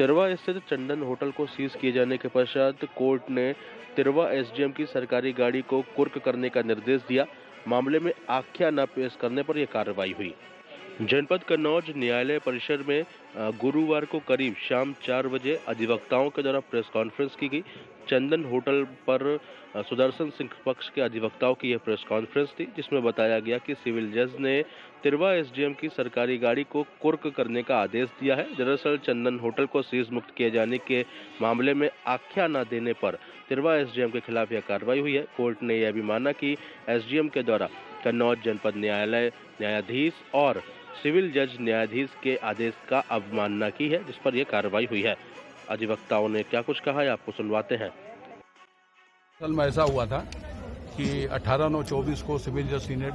तिरवा स्थित चंदन होटल को सीज किए जाने के पश्चात कोर्ट ने तिरवा एसडीएम की सरकारी गाड़ी को कुर्क करने का निर्देश दिया। मामले में आख्या न पेश करने पर यह कार्रवाई हुई। जनपद कन्नौज न्यायालय परिसर में गुरुवार को करीब शाम 4 बजे अधिवक्ताओं के द्वारा प्रेस कॉन्फ्रेंस की गई। चंदन होटल पर सुदर्शन सिंह पक्ष के अधिवक्ताओं की यह प्रेस कॉन्फ्रेंस थी, जिसमें बताया गया कि सिविल जज ने तिरवा एसडीएम की सरकारी गाड़ी को कुर्क करने का आदेश दिया है। दरअसल चंदन होटल को सीज मुक्त किए जाने के मामले में आख्या न देने पर तिरवा एसडीएम के खिलाफ यह कार्रवाई हुई है। कोर्ट ने यह भी माना कि एसडीएम के द्वारा कन्नौज जनपद न्यायालय न्यायाधीश और सिविल जज न्यायाधीश के आदेश का अवमानना की है, जिस पर यह कार्रवाई हुई है। अधिवक्ताओं ने क्या कुछ कहा है, आपको सुनवाते हैं। कल में ऐसा हुआ था कि 18/9/24 को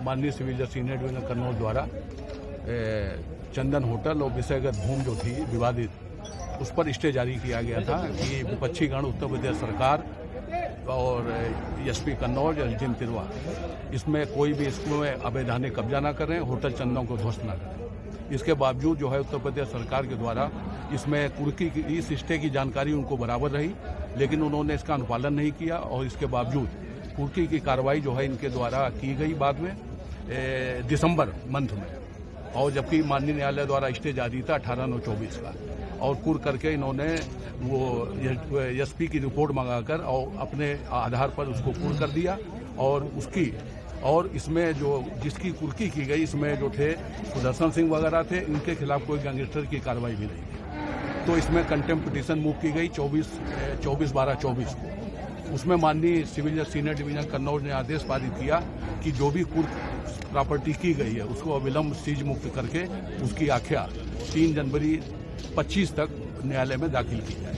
माननीय सिविल जज सीनियर डिवीजन कन्नौज द्वारा चंदन होटल और विषयगत भूमि जो थी विवादित, उस पर स्टे जारी किया गया था कि विपक्षी गण उत्तर प्रदेश सरकार और एसपी कन्नौज और एसडीएम तिरवा इसमें कोई भी इसमें अवैधानिक कब्जा न करें, होटल चंदन को ध्वस्त न करें। इसके बावजूद जो है उत्तर प्रदेश सरकार के द्वारा इसमें कुर्की की इस स्टे की जानकारी उनको बराबर रही, लेकिन उन्होंने इसका अनुपालन नहीं किया और इसके बावजूद कुर्की की कार्रवाई जो है इनके द्वारा की गई बाद में दिसंबर मंथ में, और जबकि माननीय न्यायालय द्वारा स्टे जारी था 18/9/24 का, और कुर्क करके इन्होंने वो एसपी की रिपोर्ट मंगाकर और अपने आधार पर उसको कुर्क कर दिया। और इसमें जो जिसकी कुर्की की गई इसमें जो थे सुदर्शन सिंह वगैरह थे, इनके खिलाफ कोई गैंगस्टर की कार्रवाई भी नहीं की। तो इसमें कंटेम्प्ट पिटीशन मूव की गई 24/12/24 को। उसमें माननीय सिविल जज सीनियर डिवीजन कन्नौज ने आदेश पारित किया कि जो भी कुर्क प्रॉपर्टी की गई है उसको अविलंब सीज मुक्त करके उसकी आख्या 3 जनवरी 25 तक न्यायालय में दाखिल की जाए।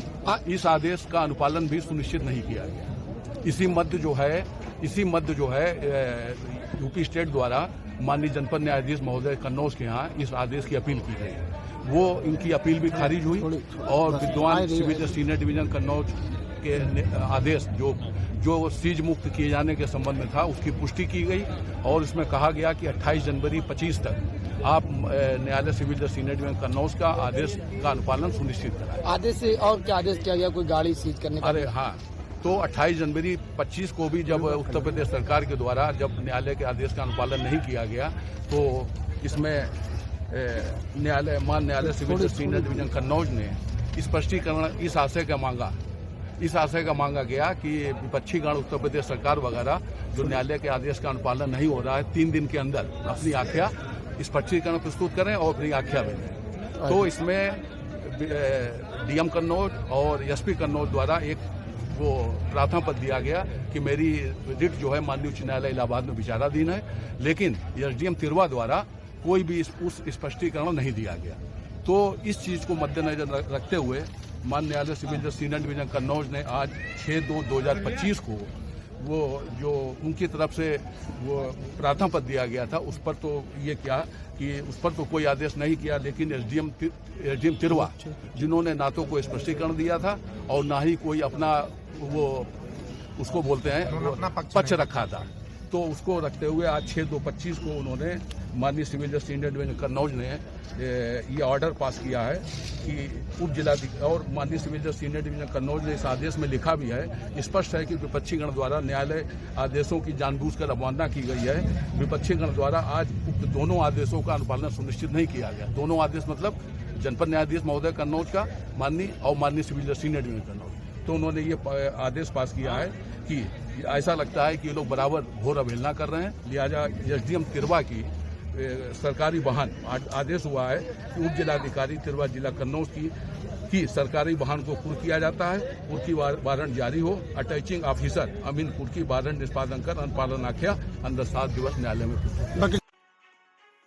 इस आदेश का अनुपालन भी सुनिश्चित नहीं किया गया। इसी मध्य जो है यूपी स्टेट द्वारा माननीय जनपद न्यायाधीश महोदय कन्नौज के यहाँ इस आदेश की अपील की गई। वो इनकी अपील भी खारिज हुई और विद्वान सिविल जज सीनियर डिवीजन कन्नौज के आदेश जो सीज मुक्त किए जाने के संबंध में था उसकी पुष्टि की गई, और इसमें कहा गया कि 28 जनवरी 25 तक आप न्यायालय सिविल जज सीनियर डिवीजन कन्नौज का आदेश का अनुपालन सुनिश्चित कराएं। आदेश से और क्या आदेश किया गया? कोई गाड़ी सीज करने का? अरे हाँ, तो 28 जनवरी 25 को भी जब उत्तर प्रदेश सरकार के द्वारा जब न्यायालय के आदेश का अनुपालन नहीं किया गया, तो इसमें न्यायालय सिविल जज सीनियर डिवीजन कन्नौज ने स्पष्टीकरण इस आशय का मांगा गया कि विपक्षी गण उत्तर प्रदेश सरकार वगैरह जो न्यायालय के आदेश का अनुपालन नहीं हो रहा है 3 दिन के अंदर अपनी आख्या स्पष्टीकरण प्रस्तुत करें और अपनी आख्या भेजें। तो इसमें डीएम कन्नौज और एसपी कन्नौज द्वारा एक वो प्रार्थना पत्र दिया गया कि मेरी रिट जो है माननीय उच्च न्यायालय इलाहाबाद में विचाराधीन है, लेकिन एसडीएम तिरवा द्वारा कोई भी उस स्पष्टीकरण नहीं दिया गया। तो इस चीज को मद्देनजर रखते हुए माननीय न्यायालय सिविल जज सीनियर डिवीजन कन्नौज ने आज 6/2/2025 को वो जो उनकी तरफ से वो प्रार्थना पत्र दिया गया था उस पर तो ये क्या कि उस पर तो कोई आदेश नहीं किया, लेकिन एसडीएम तिरवा जिन्होंने ना तो कोई स्पष्टीकरण दिया था और ना ही कोई अपना वो उसको बोलते हैं पक्ष रखा था, तो उसको रखते हुए आज 6/2/25 को उन्होंने माननीय सिविल जज सीनियर डिवीजन कन्नौज ने ये ऑर्डर पास किया है कि उप जिलाधिकारी और माननीय सिविल जज सीनियर डिवीजन कन्नौज ने इस आदेश में लिखा भी है, स्पष्ट है कि विपक्षी गण द्वारा न्यायालय आदेशों की जानबूझकर अवमानना की गई है। विपक्षी गण द्वारा आज उक्त दोनों आदेशों का अनुपालन सुनिश्चित नहीं किया गया। दोनों आदेश मतलब जनपद न्यायाधीश महोदय कन्नौज का माननीय सिविल जज सीनियर डिवीजन कन्नौज, तो उन्होंने ये आदेश पास किया है कि ऐसा लगता है कि ये लोग बराबर घोर अवहेलना कर रहे हैं, लिहाजा एसडीएम तिरवा की सरकारी वाहन आदेश हुआ है कि उप जिलाधिकारी तिरवा जिला कन्नौज की सरकारी वाहन को कुर्क किया जाता है, कुर्की वारंट जारी हो, अटैचिंग ऑफिसर अमीन कुर्की वारंट निष्पादन कर अनुपालन आख्या अंदर 7 दिवस न्यायालय में